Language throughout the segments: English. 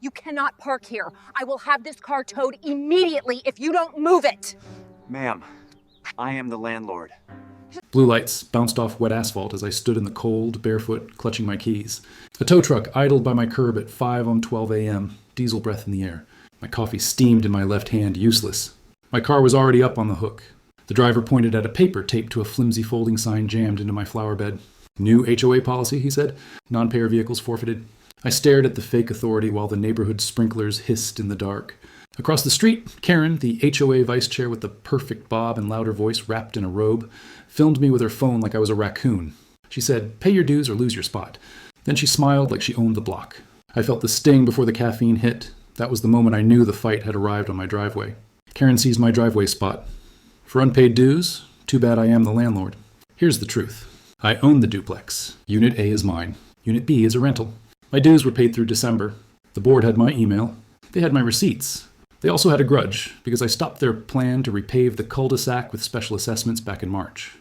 You cannot park here. I will have this car towed immediately if you don't move it. Ma'am, I am the landlord. Blue lights bounced off wet asphalt as I stood in the cold, barefoot, clutching my keys. A tow truck idled by my curb at 5:12 a.m., diesel breath in the air. My coffee steamed in my left hand, useless. My car was already up on the hook. The driver pointed at a paper taped to a flimsy folding sign jammed into my flower bed. New HOA policy, he said. Non-payer vehicles forfeited. I stared at the fake authority while the neighborhood sprinklers hissed in the dark. Across the street, Karen, the HOA vice chair with the perfect bob and louder voice wrapped in a robe, filmed me with her phone like I was a raccoon. She said, "Pay your dues or lose your spot." Then she smiled like she owned the block. I felt the sting before the caffeine hit. That was the moment I knew the fight had arrived on my driveway. Karen seized my driveway spot. For unpaid dues, too bad I am the landlord. Here's the truth. I own the duplex. Unit A is mine. Unit B is a rental. My dues were paid through December. The board had my email. They had my receipts. They also had a grudge, because I stopped their plan to repave the cul-de-sac with special assessments back in March.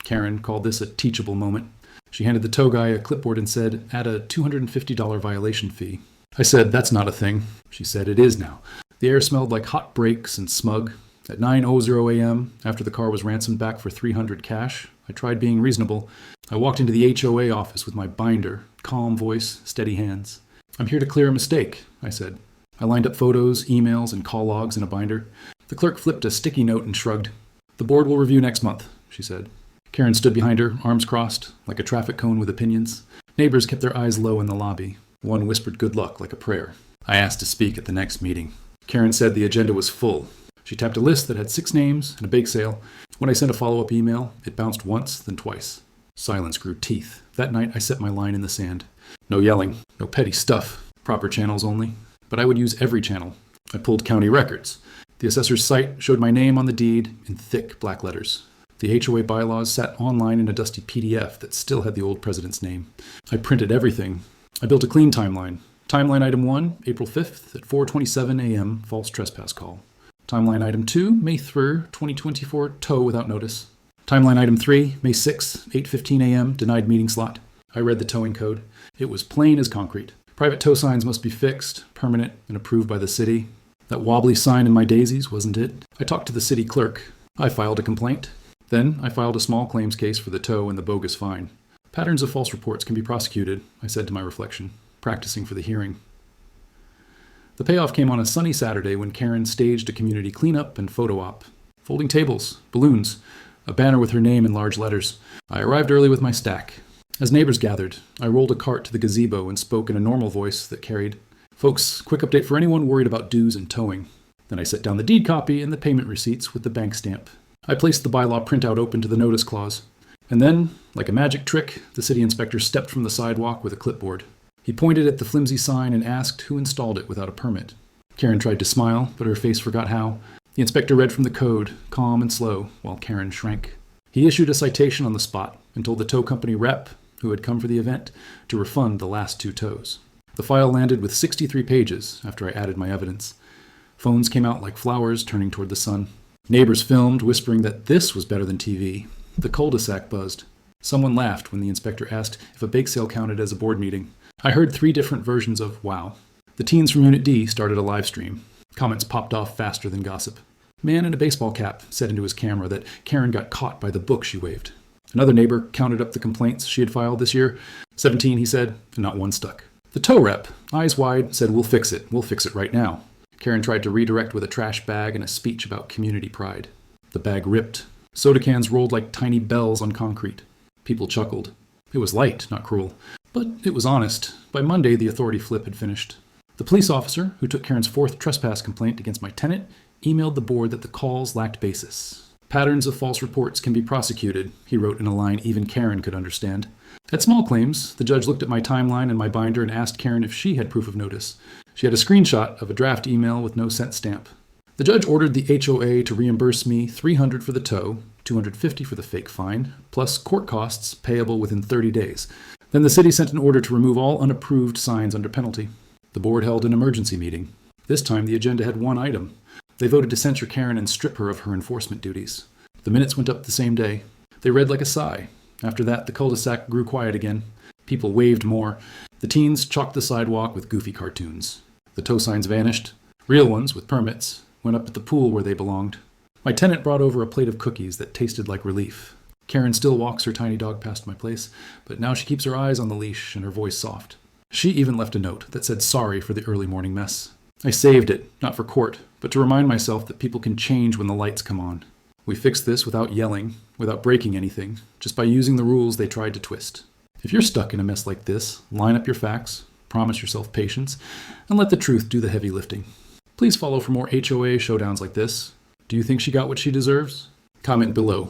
Karen called this a teachable moment. She handed the tow guy a clipboard and said, "Add a $250 violation fee." I said, "That's not a thing." She said, "It is now." The air smelled like hot brakes and smug. At 9:00 a.m., after the car was ransomed back for $300 cash, I tried being reasonable. I walked into the HOA office with my binder, calm voice, steady hands. "I'm here to clear a mistake," I said. I lined up photos, emails, and call logs in a binder. The clerk flipped a sticky note and shrugged. "The board will review next month," she said. Karen stood behind her, arms crossed, like a traffic cone with opinions. Neighbors kept their eyes low in the lobby. One whispered good luck like a prayer. I asked to speak at the next meeting. Karen said the agenda was full. She tapped a list that had 6 names and a bake sale. When I sent a follow-up email, it bounced once, then twice. Silence grew teeth. That night, I set my line in the sand. No yelling, no petty stuff, proper channels only. But I would use every channel. I pulled county records. The assessor's site showed my name on the deed in thick black letters. The HOA bylaws sat online in a dusty PDF that still had the old president's name. I printed everything. I built a clean timeline. Timeline item 1, April 5th at 4:27 a.m., false trespass call. Timeline item 2, May 3rd, 2024, tow without notice. Timeline item 3, May 6th, 8:15 a.m., denied meeting slot. I read the towing code. It was plain as concrete. Private tow signs must be fixed, permanent, and approved by the city. That wobbly sign in my daisies wasn't it. I talked to the city clerk. I filed a complaint. Then I filed a small claims case for the tow and the bogus fine. Patterns of false reports can be prosecuted, I said to my reflection, practicing for the hearing. The payoff came on a sunny Saturday when Karen staged a community cleanup and photo op. Folding tables, balloons, a banner with her name in large letters. I arrived early with my stack. As neighbors gathered, I rolled a cart to the gazebo and spoke in a normal voice that carried, "Folks, quick update for anyone worried about dues and towing." Then I set down the deed copy and the payment receipts with the bank stamp. I placed the bylaw printout open to the notice clause. And then, like a magic trick, the city inspector stepped from the sidewalk with a clipboard. He pointed at the flimsy sign and asked who installed it without a permit. Karen tried to smile, but her face forgot how. The inspector read from the code, calm and slow, while Karen shrank. He issued a citation on the spot and told the tow company rep, who had come for the event, to refund the last 2 tows. The file landed with 63 pages after I added my evidence. Phones came out like flowers turning toward the sun. Neighbors filmed, whispering that this was better than TV. The cul-de-sac buzzed. Someone laughed when the inspector asked if a bake sale counted as a board meeting. I heard 3 different versions of wow. The teens from Unit D started a live stream. Comments popped off faster than gossip. Man in a baseball cap said into his camera that Karen got caught by the book she waved. Another neighbor counted up the complaints she had filed this year. 17, he said, and not one stuck. The tow rep, eyes wide, said, "We'll fix it. We'll fix it right now." Karen tried to redirect with a trash bag and a speech about community pride. The bag ripped. Soda cans rolled like tiny bells on concrete. People chuckled. It was light, not cruel. But it was honest. By Monday, the authority flip had finished. The police officer, who took Karen's 4th trespass complaint against my tenant, emailed the board that the calls lacked basis. Patterns of false reports can be prosecuted, he wrote in a line even Karen could understand. At small claims, the judge looked at my timeline and my binder and asked Karen if she had proof of notice. She had a screenshot of a draft email with no cent stamp. The judge ordered the HOA to reimburse me $300 for the tow, $250 for the fake fine, plus court costs payable within 30 days. Then the city sent an order to remove all unapproved signs under penalty. The board held an emergency meeting. This time the agenda had 1 item. They voted to censure Karen and strip her of her enforcement duties. The minutes went up the same day. They read like a sigh. After that, the cul-de-sac grew quiet again. People waved more. The teens chalked the sidewalk with goofy cartoons. The tow signs vanished. Real ones, with permits, went up at the pool where they belonged. My tenant brought over a plate of cookies that tasted like relief. Karen still walks her tiny dog past my place, but now she keeps her eyes on the leash and her voice soft. She even left a note that said sorry for the early morning mess. I saved it, not for court, but to remind myself that people can change when the lights come on. We fixed this without yelling, without breaking anything, just by using the rules they tried to twist. If you're stuck in a mess like this, line up your facts, promise yourself patience, and let the truth do the heavy lifting. Please follow for more HOA showdowns like this. Do you think she got what she deserves? Comment below.